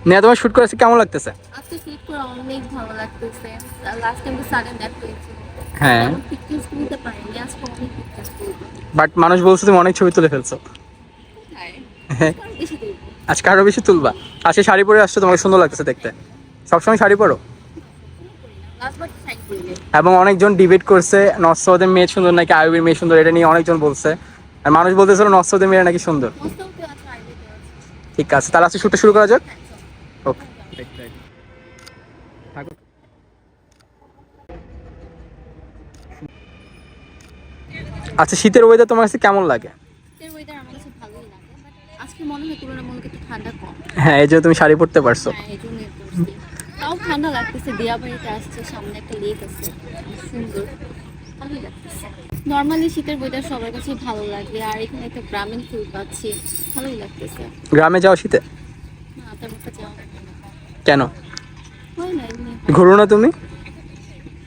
নিয়ে তোমার শুট করেছে কেমন লাগতেছে? আজকে শুট করে অনেক ভালো লাগতেছে। লাস্ট টাইম তো সাডেন ডেথ হয়েছিল। হ্যাঁ, পিকচার্স তুলতে পারিনি, আজকে অনেক পিকচার্স তুলবো। বাট মানুষ বলছে তুমি অনেক ছবি তুলে ফেলছো। হ্যাঁ, বেশি তুলবো। আজকে আরো বেশি তুলবা। আজকে শাড়ি পরে আসছো, তোমাকে সুন্দর লাগতেছে দেখতে। সবসময় শাড়ি পরো? লাস্ট বার সাইড করলে এবং অনেকজন ডিবেট করছে নর্থ সাউথের মেয়ে সুন্দর নাকি আইবির মেয়ে সুন্দর, এটা নিয়ে অনেকজন বলছে। আর মানুষ বলতেছিল নর্থ সাউথের মেয়েরা নাকি সুন্দর। মোস্টকে আছে আইডিতে আছে। ঠিক আছে, তাহলে আজকে শুটটা শুরু করা যাক। ওকে, আচ্ছা, শীতের ওয়েদার তোমার কাছে কেমন লাগে? শীতের ওয়েদার আমার কাছে ভালোই লাগে, বাট আজকে মনে হয় তুলনামূলক একটু ঠান্ডা কম। হ্যাঁ, এই যে তুমি শাড়ি পরতে পারছো। হ্যাঁ, এই জন্যই পড়ছি। তাও ঠান্ডা লাগতেছে, দিয়াবাড়িতে আসছে, সামনে একটা লেক আছে, সুন্দর, ভালোই লাগতেছে। নর্মালি শীতের ওয়েদার সবার কাছে ভালো লাগে, আর এখানে একটা গ্রামীণ ফিল পাচ্ছি, ভালোই লাগতেছে। গ্রামে যাও শীতে? না, তেমন একটা যাওয়া কেন? হয় না, এমনি ঘুরো না তুমি?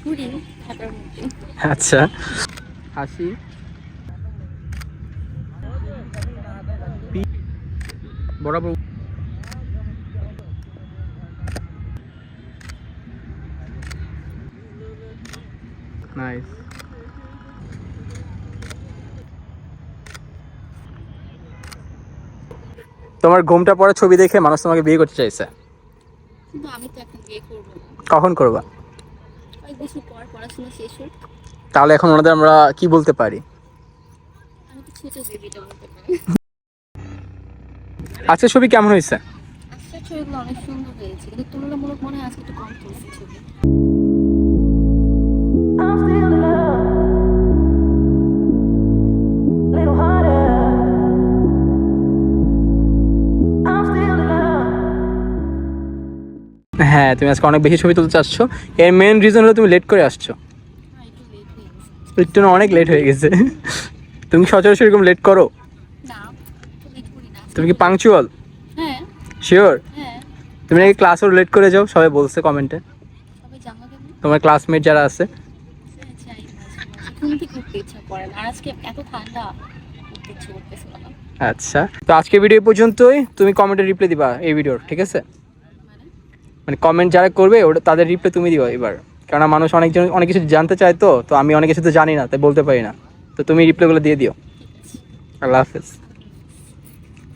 ঘুরি ঢাকার মধ্যে। আচ্ছা, হাসি বরাবর। নাইস। তোমার ঘুমটা পড়া ছবি দেখে মানুষ তোমাকে বিয়ে করতে চাইছে। কিন্তু আমি তো এখন বিয়ে করবো না, কখন করবা? কয়েক বছর পর পড়াশোনা শেষ হোক। তাহলে এখন ওনাদের আমরা কি বলতে পারি? আমি তো ছোট বেবিটা বলতে পারি। আজকে ছবি কেমন হয়েছে? আজকের ছবিগুলো অনেক সুন্দর হয়েছে, কিন্তু তুলনামূলক মনে হয় আজকে একটু কম তুলছি ছবি। I'm still in love, little harder. I'm still in love. হ্যাঁ, তুমি আজকে অনেক বেশি ছবি তুলতে চাচ্ছো। এর মেন রিজন হলো তুমি লেট করে আসছো। হ্যাঁ, একটু লেট হয়ে গেছে। একটু না, অনেক লেট হয়ে গেছে। তুমি সচরাচর এরকম লেট করো? না, তো লেট করি না। তুমি কি পাংচুয়াল? হ্যাঁ শিওর? হ্যাঁ, তুমি নাকি ক্লাসও লেট করে যাও, সবাই বলছে কমেন্টে। সবাই জানলো কেন? তোমার ক্লাসমেট যারা আছে। হ্যাঁ, যাই মাঝে মাঝে। ঘুম থেকে উঠতে ইচ্ছা করে না, আর আজকে এত ঠান্ডা, উঠতে ইচ্ছে করতেছিল না। আচ্ছা, তো আজকে ভিডিও পর্যন্তই। তুমি কমেন্টে রিপ্লাই দিবা এই ভিডিওর, ঠিক আছে? মানে মানে কমেন্ট যারা করবে ওটা তাদের রিপ্লাই তুমি দিবা এবার। কারণ মানুষ অনেকজন অনেক কিছু জানতে চায়, তো আমি অনেক কিছু তো জানি না, তাই বলতে পারি না। তো তুমি রিপ্লাইগুলো দিয়ে দিও। আল্লাহ হাফেজ।